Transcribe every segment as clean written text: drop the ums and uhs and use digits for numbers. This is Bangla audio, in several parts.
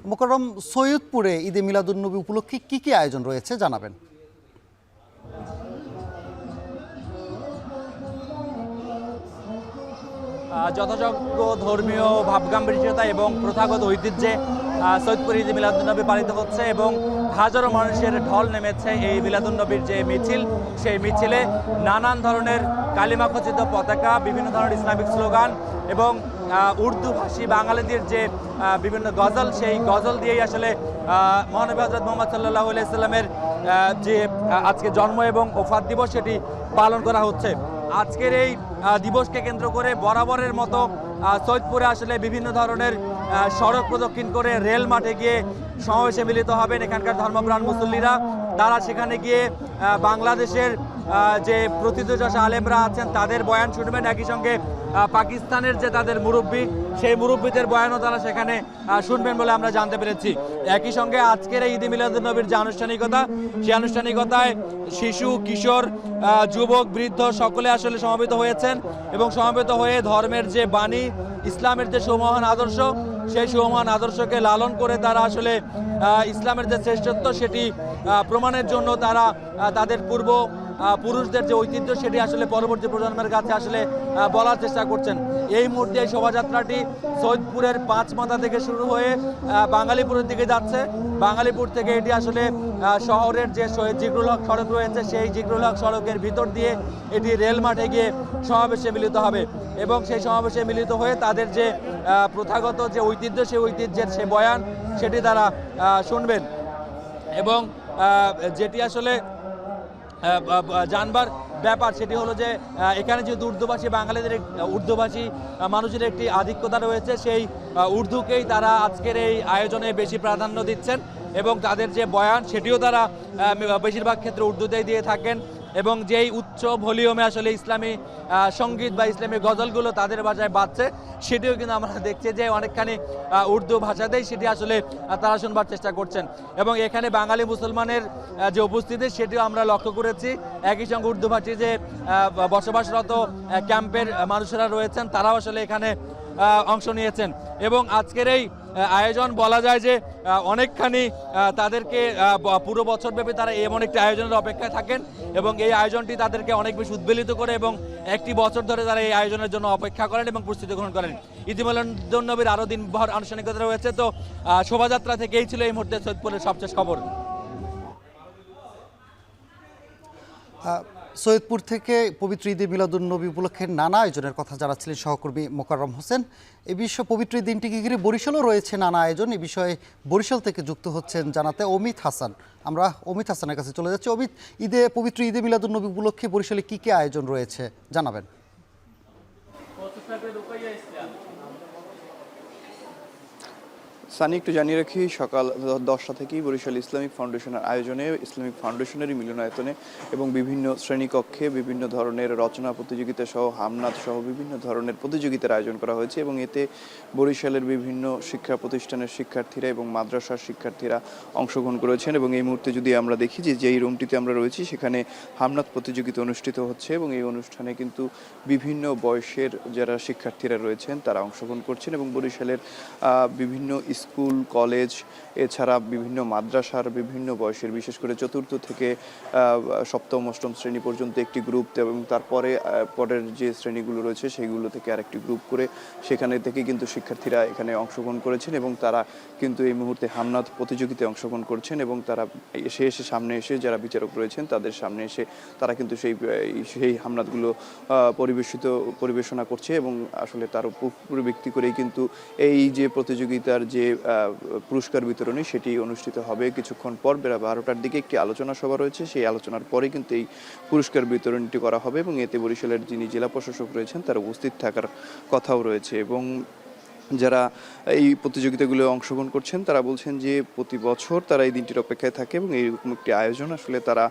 মোকাররম, সৈয়দপুরে ঈদে মিলাদুন্নবী উপলক্ষে কি আয়োজন রয়েছে জানাবেন। যথাযোগ্য ধর্মীয় ভাবগাম্ভীর্যতা এবং প্রথাগত ঐতিহ্যে সৈয়দপুর ঈদে মিলাদুন্নবী পালিত হচ্ছে এবং হাজারো মানুষের ঢল নেমেছে এই মিলাদুন্নবীর যে মিছিল, সেই মিছিলে নানান ধরনের কালিমাখচিত পতাকা, বিভিন্ন ধরনের ইসলামিক স্লোগান এবং উর্দু ভাষী বাঙালিদের যে বিভিন্ন গজল, সেই গজল দিয়েই আসলে মহানবী হযরত মুহাম্মদ সাল্লাল্লাহু আলাইহি সাল্লামের যে আজকে জন্ম এবং ওফাত দিবস সেটি পালন করা হচ্ছে। আজকের এই দিবসকে কেন্দ্র করে বরাবরের মতো সৈয়দপুরে আসলে বিভিন্ন ধরনের সড়ক প্রদক্ষিণ করে রেল মাঠে গিয়ে সমাবেশে মিলিত হবেন এখানকার ধর্মপ্রাণ মুসল্লিরা। তারা সেখানে গিয়ে বাংলাদেশের যে প্রথিতযশা আলেমরা আছেন তাদের বয়ান শুনবেন, একই সঙ্গে পাকিস্তানের যে তাদের মুরব্বী, সেই মুরব্বীদের বয়ানও তারা সেখানে শুনবেন বলে আমরা জানতে পেরেছি। একই সঙ্গে আজকের এই ঈদে মিলাদুন্নবীর যে আনুষ্ঠানিকতা, সেই আনুষ্ঠানিকতায় শিশু, কিশোর, যুবক, বৃদ্ধ সকলে আসলে সমবেত হয়েছেন এবং সমবেত হয়ে ধর্মের যে বাণী, ইসলামের যে সুমহান আদর্শ, সেই সুমহান আদর্শকে লালন করে তারা আসলে ইসলামের যে শ্রেষ্ঠত্ব সেটি প্রমাণের জন্য তারা তাদের পুরুষদের যে ঐতিহ্য সেটি আসলে পরবর্তী প্রজন্মের কাছে আসলে বলার চেষ্টা করছেন। এই মুহূর্তে এই শোভাযাত্রাটি সৈয়দপুরের ৫ মাথা থেকে শুরু হয়ে বাঙালিপুরের দিকে যাচ্ছে। বাঙালিপুর থেকে এটি আসলে শহরের যে শহীদ জিগরুল হক সড়ক রয়েছে, সেই জিগরুল হক সড়কের ভিতর দিয়ে এটি রেল মাঠে গিয়ে সমাবেশে মিলিত হবে এবং সেই সমাবেশে মিলিত হয়ে তাদের যে প্রথাগত যে ঐতিহ্য, সেই ঐতিহ্যের সে বয়ান সেটি তারা শুনবেন এবং যেটি আসলে জানবার ব্যাপার সেটি হলো যে এখানে যেহেতু উর্দুভাষী বাঙালিদের উর্দুভাষী মানুষের একটি আধিক্যতা রয়েছে, সেই উর্দুকেই তারা আজকের এই আয়োজনে বেশি প্রাধান্য দিচ্ছেন এবং তাদের যে বয়ান সেটিও তারা বেশিরভাগ ক্ষেত্রে উর্দুতেই দিয়ে থাকেন এবং যেই উচ্চ ভলিউমে আসলে ইসলামী সঙ্গীত বা ইসলামী গজলগুলো তাদের ভাষায় বাজছে, সেটিও কিন্তু আমরা দেখছি যে অনেকখানি উর্দু ভাষাতেই সেটি আসলে তারা শুনবার চেষ্টা করছেন এবং এখানে বাঙালি মুসলমানের যে উপস্থিতি সেটিও আমরা লক্ষ্য করেছি। একই সঙ্গে উর্দুভাষী যে বসবাসরত ক্যাম্পের মানুষেরা রয়েছেন তারাও আসলে এখানে অংশ নিয়েছেন এবং আজকের এই আয়োজন বলা যায় যে অনেকখানি তাদেরকে পুরো বছরব্যাপী তারা এমন একটি আয়োজনের অপেক্ষায় থাকেন এবং এই আয়োজনটি তাদেরকে অনেক বেশি উদ্বেলিত করে এবং একটি বছর ধরে তারা এই আয়োজনের জন্য অপেক্ষা করেন এবং প্রস্তুতি গ্রহণ করেন। ঈদে মিলাদুন্নবীর আরও দিনভর আনুষ্ঠানিকতা রয়েছে। তো শোভাযাত্রা থেকেই ছিল এই মুহূর্তে সৈয়দপুরের সবচেয়ে খবর। সৈয়দপুর থেকে পবিত্র ঈদে মিলাদুন্নবী উপলক্ষে নানা আয়োজনের কথা জানাচ্ছিলেন সহকর্মী মোকাররম হোসেন। এই বিষয়ে পবিত্র দিনটিকে ঘিরে বরিশালও রয়েছে নানা আয়োজন। এই বিষয়ে বরিশাল থেকে যুক্ত হচ্ছেন জানাতে অমিত হাসান। আমরা অমিত হাসানের কাছে চলে যাচ্ছি। অমিত, পবিত্র ঈদে মিলাদুন্নবী উপলক্ষে বরিশালে কি আয়োজন রয়েছে জানাবেন। সানি, একটু জানিয়ে রাখি, সকাল 10টা থেকেই বরিশাল ইসলামিক ফাউন্ডেশনের আয়োজনে ইসলামিক ফাউন্ডেশনেরই মিলনায়তনে এবং বিভিন্ন শ্রেণীকক্ষে বিভিন্ন ধরনের রচনা প্রতিযোগিতা সহ হামনাদ সহ বিভিন্ন ধরনের প্রতিযোগিতার আয়োজন করা হয়েছে এবং এতে বরিশালের বিভিন্ন শিক্ষা প্রতিষ্ঠানের শিক্ষার্থীরা এবং মাদ্রাসার শিক্ষার্থীরা অংশগ্রহণ করেছেন এবং এই মুহূর্তে যদি আমরা দেখি যে এই রুমটিতে আমরা রয়েছি সেখানে হামনাদ প্রতিযোগিতা অনুষ্ঠিত হচ্ছে এবং এই অনুষ্ঠানে কিন্তু বিভিন্ন বয়সের যারা শিক্ষার্থীরা রয়েছেন তারা অংশগ্রহণ করছেন এবং বরিশালের বিভিন্ন স্কুল, কলেজ এছাড়া বিভিন্ন মাদ্রাসার বিভিন্ন বয়সের, বিশেষ করে 4র্থ থেকে 7ম 8ম শ্রেণী পর্যন্ত একটি গ্রুপ এবং তারপরে পরের যে শ্রেণীগুলো রয়েছে সেইগুলো থেকে আরেকটি গ্রুপ করে সেখানে থেকে কিন্তু শিক্ষার্থীরা এখানে অংশগ্রহণ করেছেন এবং তারা কিন্তু এই মুহূর্তে হামনাদ প্রতিযোগিতায় অংশগ্রহণ করছেন এবং তারা সামনে এসে যারা বিচারক রয়েছেন তাদের সামনে এসে তারা কিন্তু সেই হামনাদগুলো পরিবেশনা করছে এবং আসলে তার উপর ভিত্তি করেই কিন্তু এই যে প্রতিযোগিতার যে পুরস্কার বিতরণী সেটি অনুষ্ঠিত হবে কিছুক্ষণ পর। বেলা 12টার দিকে একটি আলোচনা সভা রয়েছে, সেই আলোচনার পরে কিন্তু এই পুরস্কার বিতরণীটি করা হবে এবং এতে বরিশালের যিনি জেলা প্রশাসক রয়েছেন তারা উপস্থিত থাকার কথাও রয়েছে এবং যারা এই প্রতিযোগিতাগুলো অংশগ্রহণ করছেন তারা বলছেন যে প্রতি বছর তারা এই দিনটির অপেক্ষায় থাকে এবং এইরকম একটি আয়োজন আসলে তারা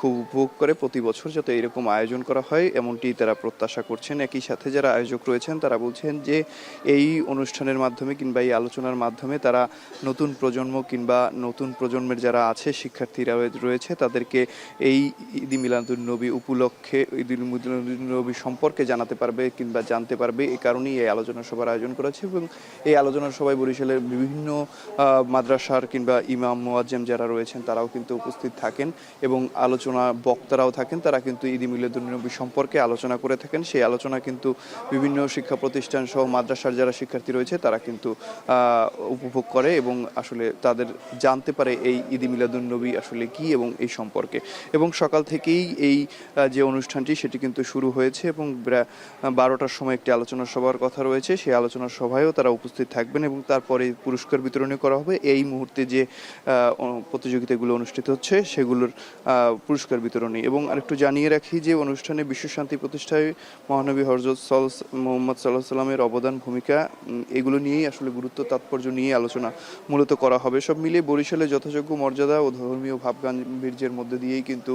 খুব উপভোগ করে। প্রতি বছর যাতে এইরকম আয়োজন করা হয় এমনটি তারা প্রত্যাশা করছেন। একই সাথে যারা আয়োজক রয়েছেন তারা বলছেন যে এই অনুষ্ঠানের মাধ্যমে কিংবা এই আলোচনার মাধ্যমে তারা নতুন প্রজন্ম কিংবা নতুন প্রজন্মের যারা আছে শিক্ষার্থীরা রয়েছে তাদেরকে এই ঈদে মিলাদুন্নবী উপলক্ষে ঈদে মিলাদুন্নবী সম্পর্কে জানাতে পারবে কিংবা জানতে পারবে। এই কারণেই এই আলোচনা সভার আয়োজন করেছে এবং এবং এই আলোচনা সভায় বরিশালের বিভিন্ন মাদ্রাসার কিংবা ইমাম মুয়াজ্জেম যারা রয়েছেন তারাও কিন্তু উপস্থিত থাকেন এবং আলোচনা বক্তারাও থাকেন, তারা কিন্তু ঈদ মিলাদুন্নবী সম্পর্কে আলোচনা করে থাকেন। সেই আলোচনা কিন্তু বিভিন্ন শিক্ষা প্রতিষ্ঠান সহ মাদ্রাসার যারা শিক্ষার্থী রয়েছে তারা কিন্তু উপভোগ করে এবং আসলে তাদের জানতে পারে এই ঈদ মিলাদুন্নবী আসলে কি এবং এই সম্পর্কে। এবং সকাল থেকেই এই যে অনুষ্ঠানটি সেটি কিন্তু শুরু হয়েছে এবং 12টার সময় একটি আলোচনা সভার কথা রয়েছে, সেই আলোচনা সভায়ও তারা উপস্থিত থাকবেন এবং তারপরে পুরস্কার বিতরণী করা হবে। এই মুহূর্তে যে প্রতিযোগিতাগুলো অনুষ্ঠিত হচ্ছে সেগুলোর পুরস্কার বিতরণী। এবং আরেকটু জানিয়ে রাখি যে অনুষ্ঠানে বিশ্বশান্তি প্রতিষ্ঠায় মহানবী হযরত মুহাম্মদ সাল্লাল্লাহু আলাইহি ওয়াসাল্লামের অবদান, ভূমিকা, এগুলো নিয়েই আসলে গুরুত্ব তাৎপর্য নিয়ে আলোচনা মূলত করা হবে। সব মিলিয়ে বরিশালে যথাযোগ্য মর্যাদা ও ধর্মীয় ভাবগাম্ভীর্যের মধ্যে দিয়েই কিন্তু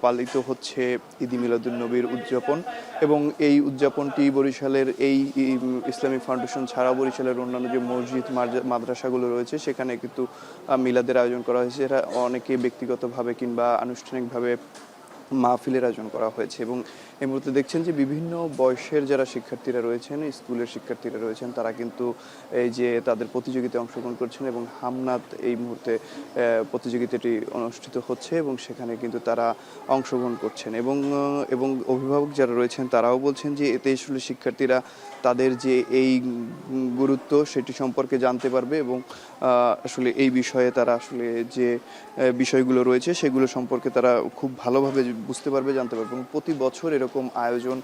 পালিত হচ্ছে ঈদ মিলাদুন্নবীর উদযাপন। এবং এই উদযাপনটি বরিশালের এই ইসলামিক ফাউন্ডেশন ছাড়া বরিশালের অন্যান্য যে মসজিদ মাদ্রাসাগুলো রয়েছে সেখানে কিন্তু মিলাদের আয়োজন করা হয়েছে। এরা অনেকে ব্যক্তিগতভাবে কিংবা আনুষ্ঠানিকভাবে মাহফিলের আয়োজন করা হয়েছে। এবং এই মুহূর্তে দেখছেন যে বিভিন্ন বয়সের যারা শিক্ষার্থীরা রয়েছেন, স্কুলের শিক্ষার্থীরা রয়েছেন, তারা কিন্তু এই যে তাদের প্রতিযোগিতায় অংশগ্রহণ করছেন এবং হামনাত এই মুহূর্তে প্রতিযোগিতাটি অনুষ্ঠিত হচ্ছে এবং সেখানে কিন্তু তারা অংশগ্রহণ করছেন। এবং অভিভাবক যারা রয়েছেন তারাও বলছেন যে এতে আসলে শিক্ষার্থীরা তাদের যে এই গুরুত্ব সেটি সম্পর্কে জানতে পারবে এবং আসলে এই বিষয়ে তারা আসলে যে বিষয়গুলো রয়েছে সেগুলো সম্পর্কে তারা খুব ভালোভাবে বুঝতে পারবে, জানতে পারবে। এবং প্রতি বছর এরকম আয়োজন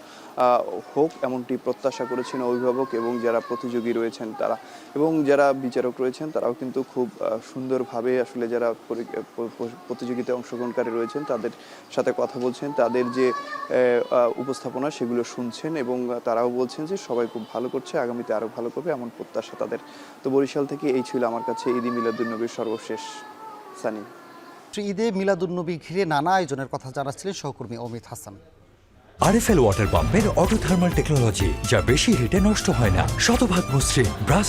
হোক এমনটি প্রত্যাশা করেছেন অভিভাবক এবং যারা প্রতিযোগী রয়েছেন তারা। এবং যারা বিচারক রয়েছেন তারাও কিন্তু খুব সুন্দরভাবে আসলে যারা প্রতিযোগিতায় অংশগ্রহণকারী রয়েছেন তাদের সাথে কথা বলছেন, তাদের যে উপস্থাপনা সেগুলো শুনছেন এবং তারাও বলছেন যে সবাই খুব ভালো করছে, আগামীতে আরও ভালো করবে এমন প্রত্যাশা তাদের। তো বরিশাল থেকে এই ছিল আমার কাছে ঈদ মিলাদুন্নবীর সর্বশেষ সানি। ঈদে মিলাদুন্নবী ঘিরে নানা আয়োজনের কথা জানাচ্ছিলেন সহকর্মী অমিত হাসান। আরএফএল ওয়াটার পাম্পের অটো থার্মাল টেকনোলজি, যা বেশি হিটে নষ্ট হয় না, শতভাগ মসৃণ, ব্রাশ